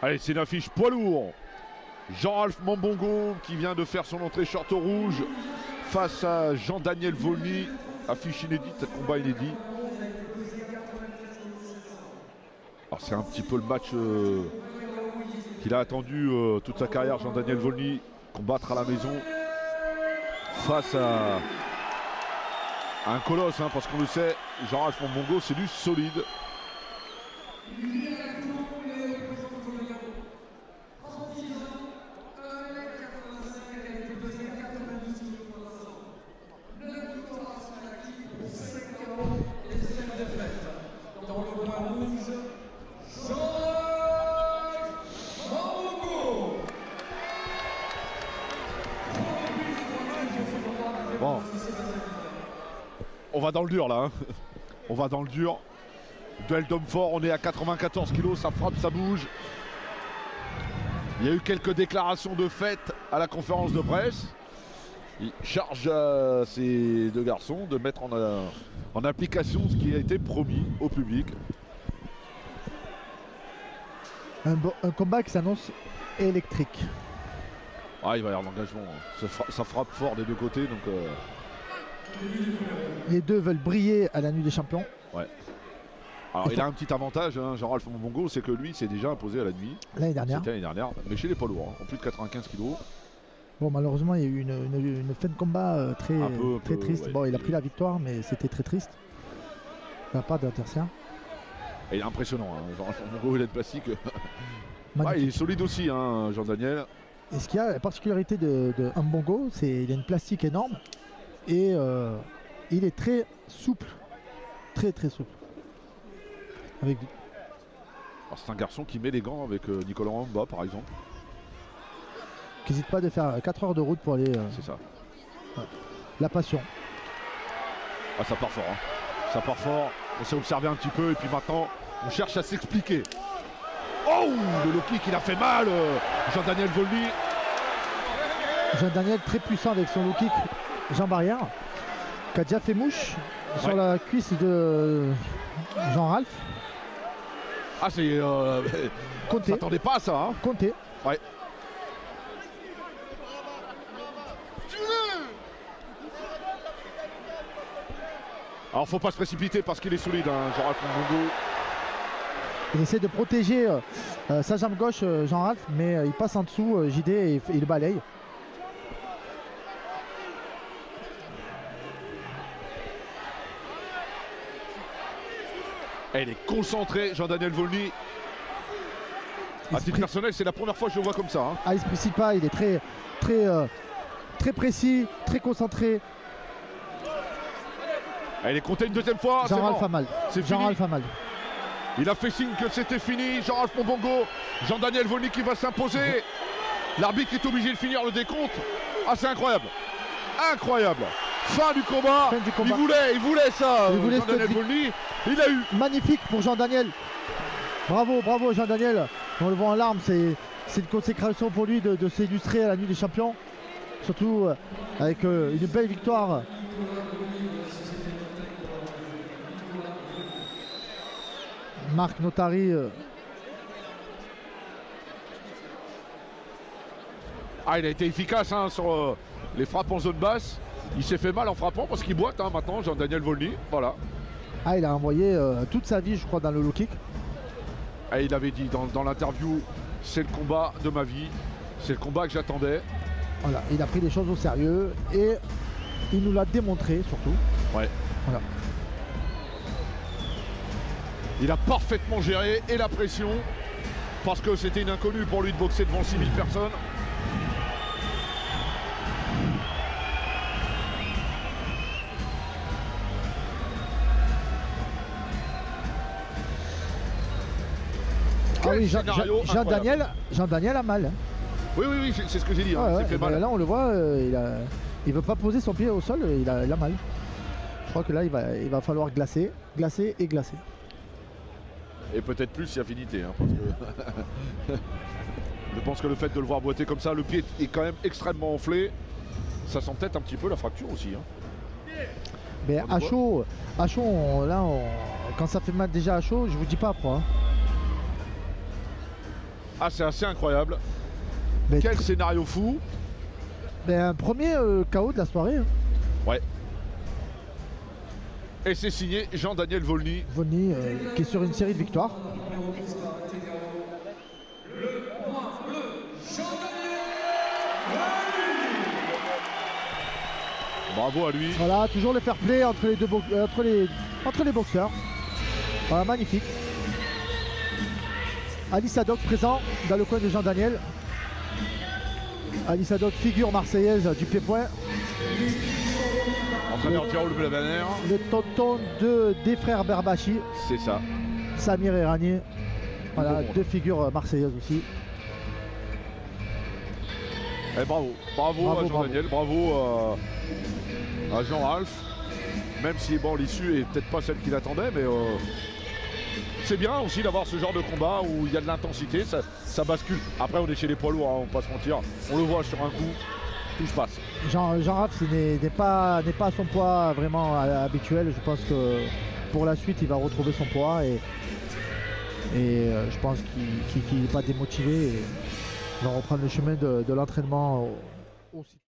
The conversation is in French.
Allez, c'est une affiche poids lourd. Jean-Ralph Mambongo qui vient de faire son entrée short rouge face à Jean-Daniel Volny. Affiche inédite, combat inédit. Alors c'est un petit peu le match qu'il a attendu toute sa carrière, Jean-Daniel Volny, combattre à la maison face à un colosse, hein, parce qu'on le sait, Jean-Ralph Mambongo, c'est du solide. Bon. On va dans le dur là, hein. On va dans le dur. Duel d'homme fort, on est à 94 kg, ça frappe, ça bouge. Il y a eu quelques déclarations de fête à la conférence de presse. Il charge ces deux garçons de mettre en application ce qui a été promis au public. Un combat qui s'annonce électrique. Ah, il va y avoir l'engagement. Ça frappe fort des deux côtés. Donc, les deux veulent briller à la nuit des champions. Ouais. Alors il a un petit avantage, hein, Jean-Ralph Mambongo, c'est que lui s'est déjà imposé à la nuit. L'année dernière. C'était l'année dernière, mais chez les poids lourds, hein, en plus de 95 kg. Bon, malheureusement, il y a eu une fin de combat très triste. Ouais, bon, il a pris la victoire, mais c'était très triste. Il n'a pas d'adversaire. Et il est impressionnant, hein, Jean-Ralph Mambongo, il est de plastique. Ouais, il est solide aussi, hein, Jean-Daniel. Et ce qu'il y a, la particularité de Mambongo, c'est qu'il a une plastique énorme et il est très souple. Très souple. C'est un garçon qui met les gants avec Nicolas Wamba par exemple. Qui n'hésite pas de faire 4 heures de route pour aller. C'est ça. Ouais. La passion. Ah, ça part fort. Hein. Ça part fort. On s'est observé un petit peu et puis maintenant on cherche à s'expliquer. Oh, le low kick, il a fait mal. Jean-Daniel Volny. Jean-Daniel très puissant avec son low kick Jean Barrière. Qui a déjà fait mouche sur la cuisse de Jean-Ralph. Ah, c'est. Compté. On s'attendait pas à ça. Hein. Compté. Ouais. Alors, faut pas se précipiter parce qu'il est solide, hein, Jean-Ralph Mambongo. Il essaie de protéger sa jambe gauche, Jean-Ralph, mais il passe en dessous, JD, et il le balaye. Elle est concentrée, Jean-Daniel Volny. À titre personnel, c'est la première fois que je le vois comme ça. Hein. Ah, il se précipite pas, il est très précis, très concentré. Elle est comptée une deuxième fois. Jean-Ralph a mal. Jean-Ralph a mal. Il a fait signe que c'était fini. Jean-Ralph Mambongo, Jean-Daniel Volny qui va s'imposer. L'arbitre est obligé de finir le décompte. Ah, c'est incroyable. Incroyable. Fin du combat. Il voulait ça. Jean-Daniel Volny. Il a eu. Magnifique pour Jean-Daniel. Bravo Jean-Daniel. On le voit en larmes. C'est une consécration pour lui de s'illustrer à la nuit des champions. Surtout avec une belle victoire. Marc Notari. Ah, il a été efficace hein, sur les frappes en zone basse. Il s'est fait mal en frappant parce qu'il boite hein, maintenant, Jean-Daniel Volny. Voilà. Ah, il a envoyé toute sa vie, je crois, dans le low kick. Et il avait dit dans l'interview, c'est le combat de ma vie. C'est le combat que j'attendais. Voilà, il a pris les choses au sérieux et il nous l'a démontré surtout. Ouais. Voilà. Il a parfaitement géré et la pression parce que c'était une inconnue pour lui de boxer devant 6000 personnes. Ah oui, Jean-Daniel a mal. Oui, c'est ce que j'ai dit. Ah, hein, ouais, fait mal. Là, on le voit, il veut pas poser son pied au sol, il a mal. Je crois que là, il va falloir glacer et glacer. Et peut-être plus si affinité. Hein, parce que je pense que le fait de le voir boiter comme ça, le pied est quand même extrêmement enflé. Ça sent peut-être un petit peu la fracture aussi. Hein. Mais à chaud, quand ça fait mal déjà à chaud, je vous dis pas à froid. Hein. Ah, c'est assez incroyable. Mais Quel scénario fou. un premier KO de la soirée. Hein. Ouais. Et c'est signé Jean-Daniel Volny. Volny qui est sur une série de victoires. Bravo à lui. Voilà, toujours le fair play entre les boxeurs. Voilà, magnifique. Ali Sadok présent dans le coin de Jean-Daniel. Ali Sadok, figure marseillaise du pied-point. Entraîneur Diaoul Blabaner. Le tonton des frères Berbachi. C'est ça. Samir Errani. Voilà, Bon. deux figures marseillaises aussi. Et bravo. Bravo à Jean-Daniel. Bravo à Jean-Ralph. Même si bon, l'issue est peut-être pas celle qu'il attendait, mais c'est bien aussi d'avoir ce genre de combat où il y a de l'intensité, ça bascule. Après, on est chez les poids lourds, hein, on va pas se mentir. On le voit sur un coup, tout se passe. Jean-Ralph n'est pas à son poids vraiment habituel. Je pense que pour la suite, il va retrouver son poids et je pense qu'il n'est pas démotivé et il va reprendre le chemin de l'entraînement aussi.